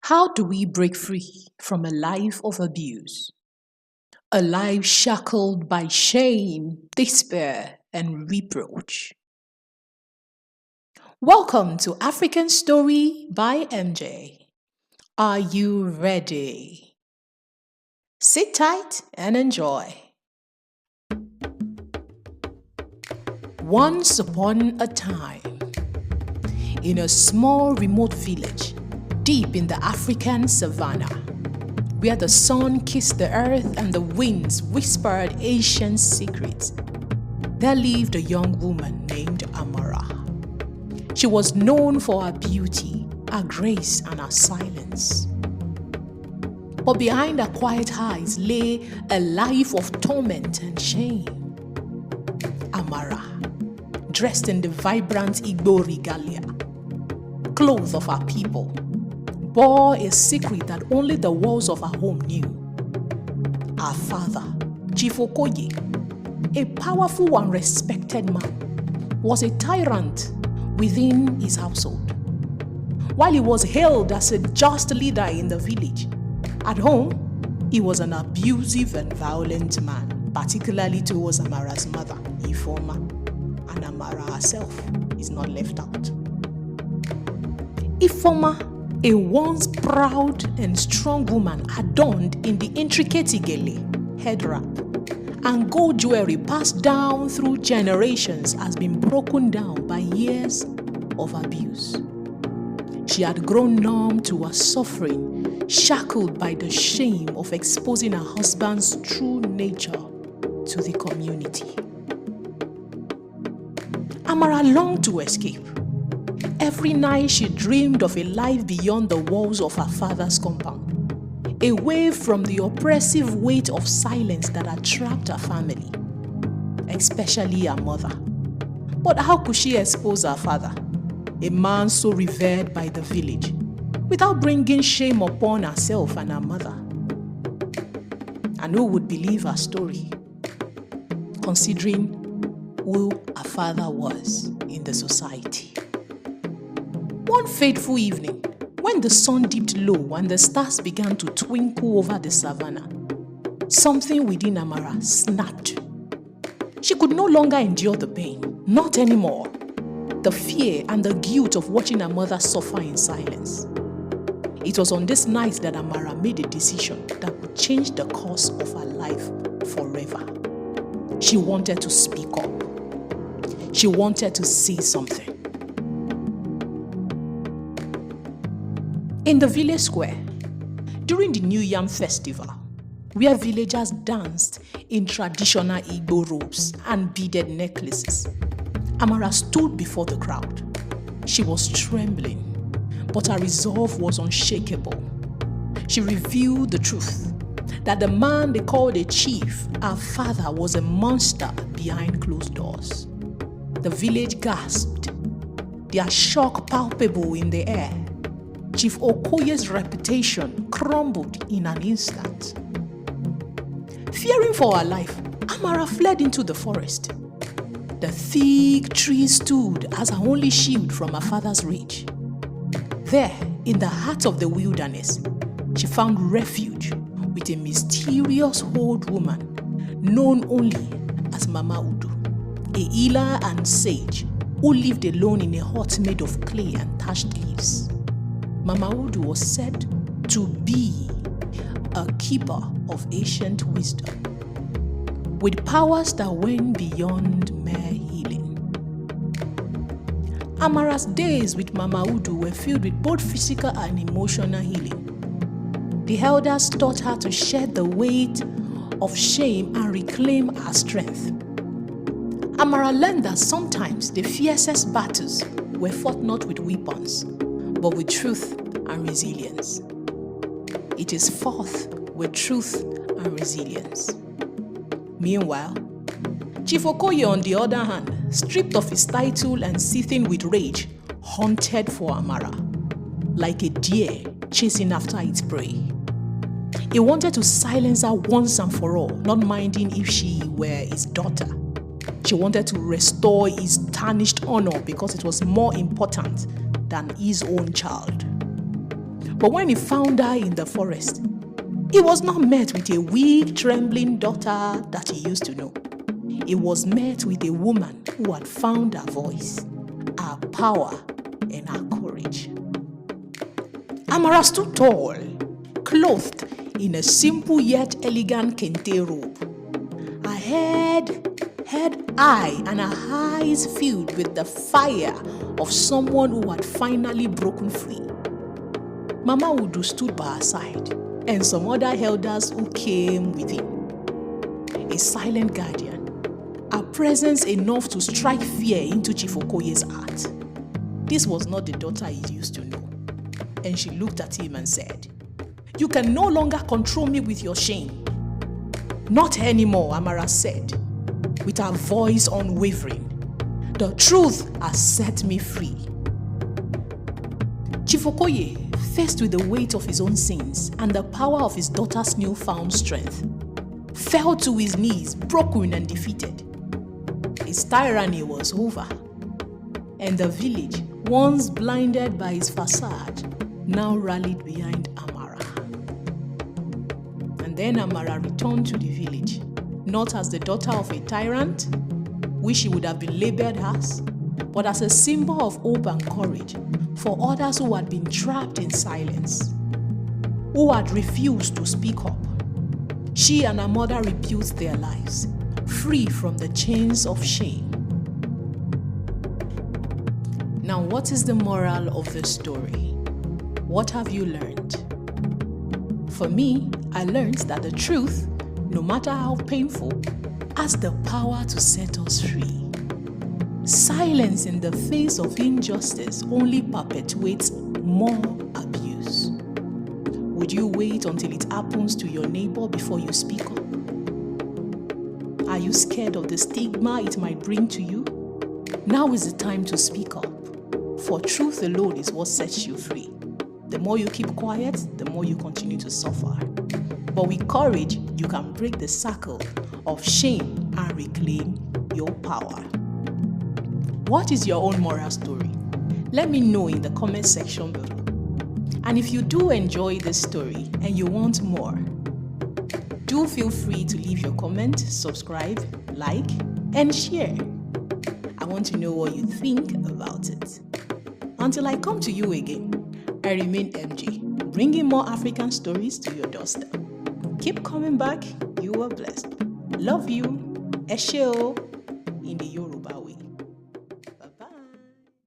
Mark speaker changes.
Speaker 1: How do we break free from a life of abuse? A life shackled by shame, despair, and reproach. Welcome to African Story by MJ. Are you ready? Sit tight and enjoy. Once upon a time, in a small remote village deep in the African savannah, where the sun kissed the earth and the winds whispered ancient secrets, there lived a young woman named Amara. She was known for her beauty, her grace, and her silence. But behind her quiet eyes lay a life of torment and shame. Amara, dressed in the vibrant Igbo regalia, clothes of her people, bore a secret that only the walls of her home knew. Her father, Chief Okoye, a powerful and respected man, was a tyrant within his household. While he was hailed as a just leader in the village, at home, he was an abusive and violent man, particularly towards Amara's mother, Ifoma, and Amara herself is not left out. Ifoma, a once proud and strong woman adorned in the intricate igele, head wrap, and gold jewelry passed down through generations, has been broken down by years of abuse. She had grown numb to her suffering, shackled by the shame of exposing her husband's true nature to the community. Amara longed to escape. Every night she dreamed of a life beyond the walls of her father's compound, away from the oppressive weight of silence that had trapped her family, especially her mother. But how could she expose her father, a man so revered by the village, without bringing shame upon herself and her mother? And who would believe her story, considering who her father was in the society? One fateful evening, when the sun dipped low and the stars began to twinkle over the savannah, something within Amara snapped. She could no longer endure the pain, not anymore. The fear and the guilt of watching her mother suffer in silence. It was on this night that Amara made a decision that would change the course of her life forever. She wanted to speak up. She wanted to say something. In the village square, during the New Yam festival, where villagers danced in traditional Igbo robes and beaded necklaces, Amara stood before the crowd. She was trembling, but her resolve was unshakable. She revealed the truth, that the man they called a chief, her father, was a monster behind closed doors. The village gasped, their shock palpable in the air. Chief Okoye's reputation crumbled in an instant. Fearing for her life, Amara fled into the forest. The thick trees stood as her only shield from her father's rage. There, in the heart of the wilderness, she found refuge with a mysterious old woman known only as Mama Udu, a healer and sage who lived alone in a hut made of clay and thatched leaves. Mama Udu was said to be a keeper of ancient wisdom, with powers that went beyond mere healing. Amara's days with Mama Udu were filled with both physical and emotional healing. The elders taught her to shed the weight of shame and reclaim her strength. Amara learned that sometimes the fiercest battles were fought not with weapons, but with truth and resilience. It is fought with truth and resilience. Meanwhile, Chief Okoye, on the other hand, stripped of his title and seething with rage, hunted for Amara, like a deer chasing after its prey. He wanted to silence her once and for all, not minding if she were his daughter. She wanted to restore his tarnished honor because it was more important than his own child. But when he found her in the forest, he was not met with a weak, trembling daughter that he used to know. He was met with a woman who had found her voice, her power, and her courage. Amara stood tall, clothed in a simple yet elegant kente robe. Her head high and her eyes filled with the fire of someone who had finally broken free. Mama Udu stood by her side, and some other elders who came with him. A silent guardian, her presence enough to strike fear into Chief Okoye's heart. This was not the daughter he used to know. And she looked at him and said, "You can no longer control me with your shame." "Not anymore," Amara said, with her voice unwavering. "The truth has set me free." Chief Okoye, faced with the weight of his own sins and the power of his daughter's newfound strength, fell to his knees, broken and defeated. His tyranny was over, and the village, once blinded by his facade, now rallied behind Amara. And then Amara returned to the village, not as the daughter of a tyrant, which she would have been labeled as, but as a symbol of hope and courage for others who had been trapped in silence, who had refused to speak up. She and her mother rebuilt their lives, free from the chains of shame. Now, what is the moral of the story? What have you learned? For me, I learned that the truth, no matter how painful, has the power to set us free. Silence in the face of injustice only perpetuates more abuse. Would you wait until it happens to your neighbor before you speak up? Are you scared of the stigma it might bring to you? Now is the time to speak up, for truth alone is what sets you free. The more you keep quiet, the more you continue to suffer. But with courage, you can break the cycle of shame and reclaim your power. What is your own moral story? Let me know in the comment section below. And if you do enjoy this story and you want more, do feel free to leave your comment, subscribe, like, and share. I want to know what you think about it. Until I come to you again, I remain MJ, bringing more African stories to your doorstep. Keep coming back, you are blessed. Love you. Esheo in the Yoruba.